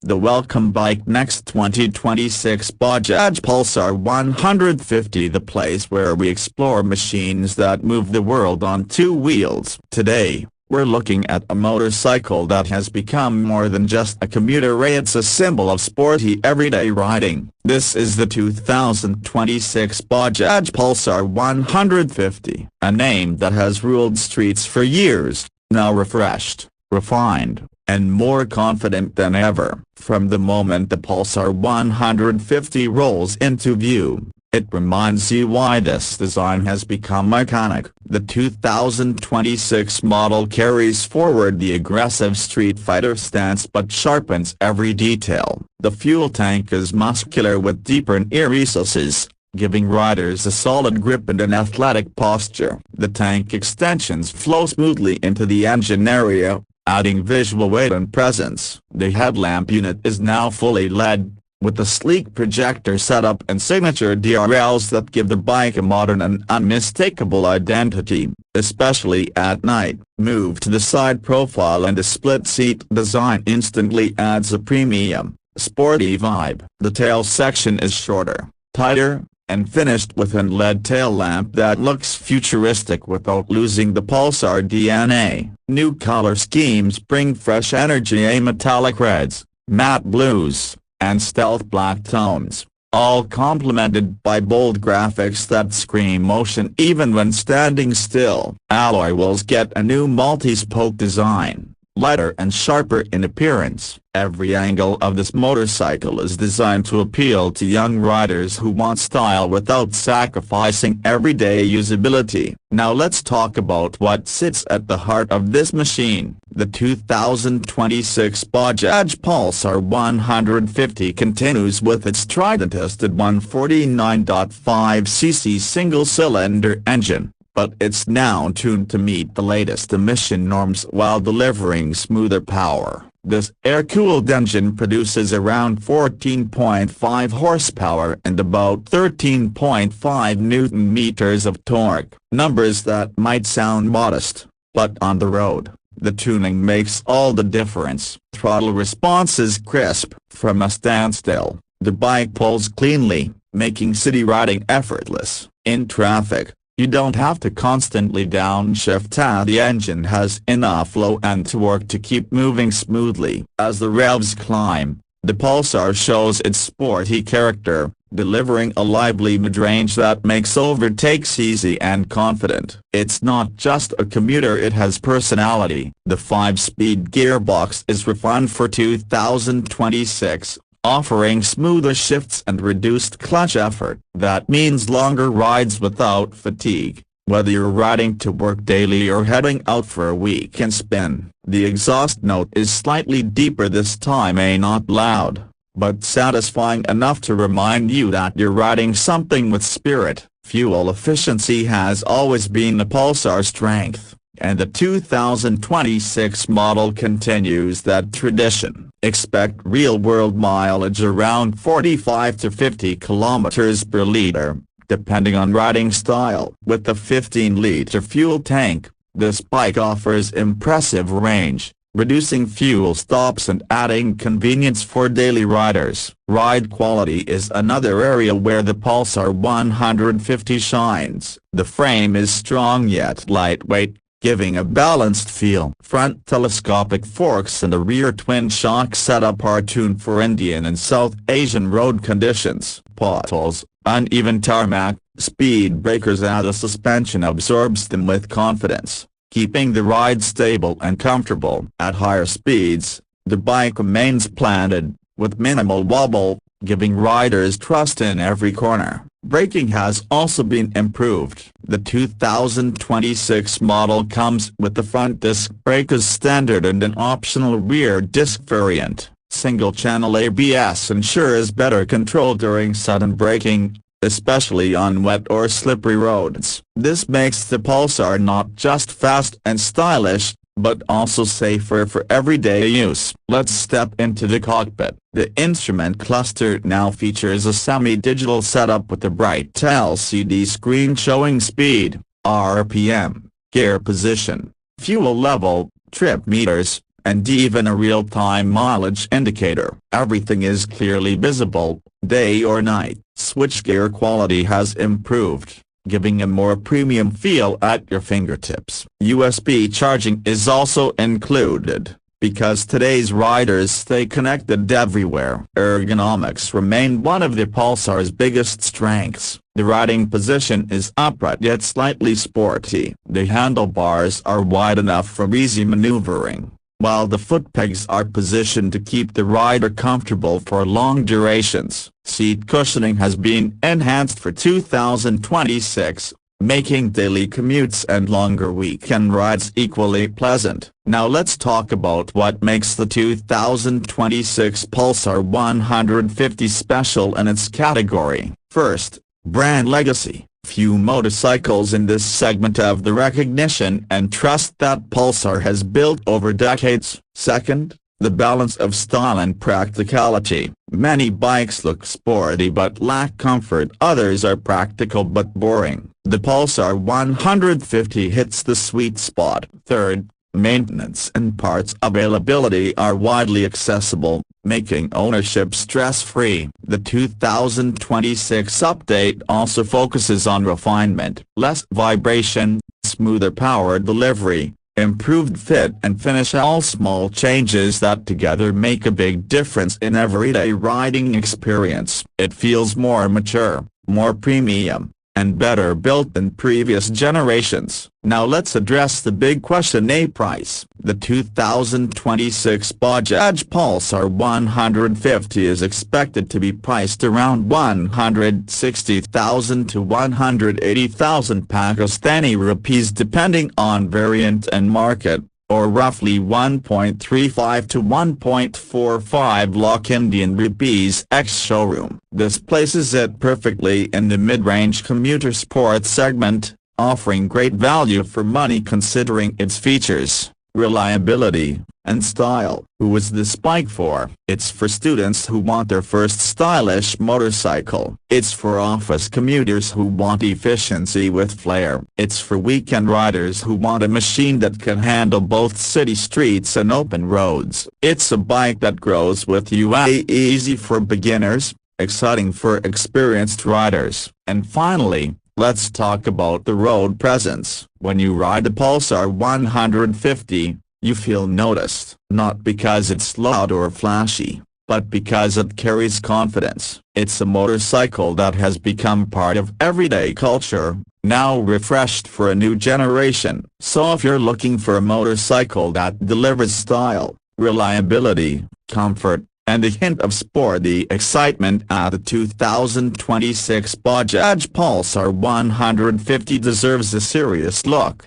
the welcome BikeNext 2026 Bajaj Pulsar 150, the place where we explore machines that move the world on two wheels. Today, we're looking at a motorcycle that has become more than just a commuter, it's a symbol of sporty everyday riding. This is the 2026 Bajaj Pulsar 150, a name that has ruled streets for years, now refreshed, refined, and more confident than ever. From the moment the Pulsar 150 rolls into view, it reminds you why this design has become iconic. The 2026 model carries forward the aggressive street fighter stance but sharpens every detail. The fuel tank is muscular with deeper ear recesses, giving riders a solid grip and an athletic posture. The tank extensions flow smoothly into the engine area, adding visual weight and presence. The headlamp unit is now fully LED, with a sleek projector setup and signature DRLs that give the bike a modern and unmistakable identity, especially at night. Move to the side profile and the split-seat design instantly adds a premium, sporty vibe. The tail section is shorter, tighter, and finished with an LED tail lamp that looks futuristic without losing the Pulsar DNA. New color schemes bring fresh energy: a metallic reds, matte blues, and stealth black tones, all complemented by bold graphics that scream motion even when standing still. Alloy wheels get a new multi-spoke design, lighter and sharper in appearance. Every angle of this motorcycle is designed to appeal to young riders who want style without sacrificing everyday usability. Now let's talk about what sits at the heart of this machine. The 2026 Bajaj Pulsar 150 continues with its tried-and-tested 149.5cc single-cylinder engine, but it's now tuned to meet the latest emission norms while delivering smoother power. This air-cooled engine produces around 14.5 horsepower and about 13.5 Nm of torque, numbers that might sound modest, but on the road, the tuning makes all the difference. Throttle response is crisp. From a standstill, the bike pulls cleanly, making city riding effortless. In traffic, you don't have to constantly downshift as the engine has enough flow and torque to keep moving smoothly. As the revs climb, the Pulsar shows its sporty character, delivering a lively mid-range that makes overtakes easy and confident. It's not just a commuter, it has personality. The 5-speed gearbox is refined for 2026. Offering smoother shifts and reduced clutch effort. That means longer rides without fatigue, whether you're riding to work daily or heading out for a weekend spin. The exhaust note is slightly deeper this time, not loud, but satisfying enough to remind you that you're riding something with spirit. Fuel efficiency has always been a Pulsar's strength, and the 2026 model continues that tradition. Expect real-world mileage around 45 to 50 kilometers per liter, depending on riding style. With the 15-liter fuel tank, this bike offers impressive range, reducing fuel stops and adding convenience for daily riders. Ride quality is another area where the Pulsar 150 shines. The frame is strong yet lightweight, giving a balanced feel. Front telescopic forks and a rear twin shock setup are tuned for Indian and South Asian road conditions. Potholes, uneven tarmac, speed breakers, and the suspension absorbs them with confidence, keeping the ride stable and comfortable. At higher speeds, the bike remains planted, with minimal wobble, giving riders trust in every corner. Braking has also been improved. The 2026 model comes with the front disc brake as standard and an optional rear disc variant. Single-channel ABS ensures better control during sudden braking, especially on wet or slippery roads. This makes the Pulsar not just fast and stylish, but also safer for everyday use. Let's step into the cockpit. The instrument cluster now features a semi-digital setup with a bright LCD screen showing speed, RPM, gear position, fuel level, trip meters, and even a real-time mileage indicator. Everything is clearly visible, day or night. Switchgear quality has improved, giving a more premium feel at your fingertips. USB charging is also included, because today's riders stay connected everywhere. Ergonomics remain one of the Pulsar's biggest strengths. The riding position is upright yet slightly sporty. The handlebars are wide enough for easy maneuvering, while the foot pegs are positioned to keep the rider comfortable for long durations. Seat cushioning has been enhanced for 2026, making daily commutes and longer weekend rides equally pleasant. Now let's talk about what makes the 2026 Pulsar 150 special in its category. First, brand legacy. Few motorcycles in this segment have the recognition and trust that Pulsar has built over decades. Second, the balance of style and practicality. Many bikes look sporty but lack comfort. Others are practical but boring. The Pulsar 150 hits the sweet spot. Third, maintenance and parts availability are widely accessible, making ownership stress-free. The 2026 update also focuses on refinement, less vibration, smoother power delivery, improved fit and finish, all small changes that together make a big difference in everyday riding experience. It feels more mature, more premium, and better built than previous generations. Now let's address the big question: a price. The 2026 Bajaj Pulsar 150 is expected to be priced around 160,000 to 180,000 Pakistani rupees depending on variant and market, or roughly 1.35 to 1.45 lakh Indian rupees ex-showroom. This places it perfectly in the mid-range commuter sports segment, offering great value for money considering its features, reliability, and style. Who is this bike for? It's for students who want their first stylish motorcycle. It's for office commuters who want efficiency with flair. It's for weekend riders who want a machine that can handle both city streets and open roads. It's a bike that grows with you. Easy for beginners, exciting for experienced riders. And finally, let's talk about the road presence. When you ride the Pulsar 150, you feel noticed, not because it's loud or flashy, but because it carries confidence. It's a motorcycle that has become part of everyday culture, now refreshed for a new generation. So if you're looking for a motorcycle that delivers style, reliability, comfort, and a hint of sporty excitement, the 2026 Bajaj Pulsar 150 deserves a serious look.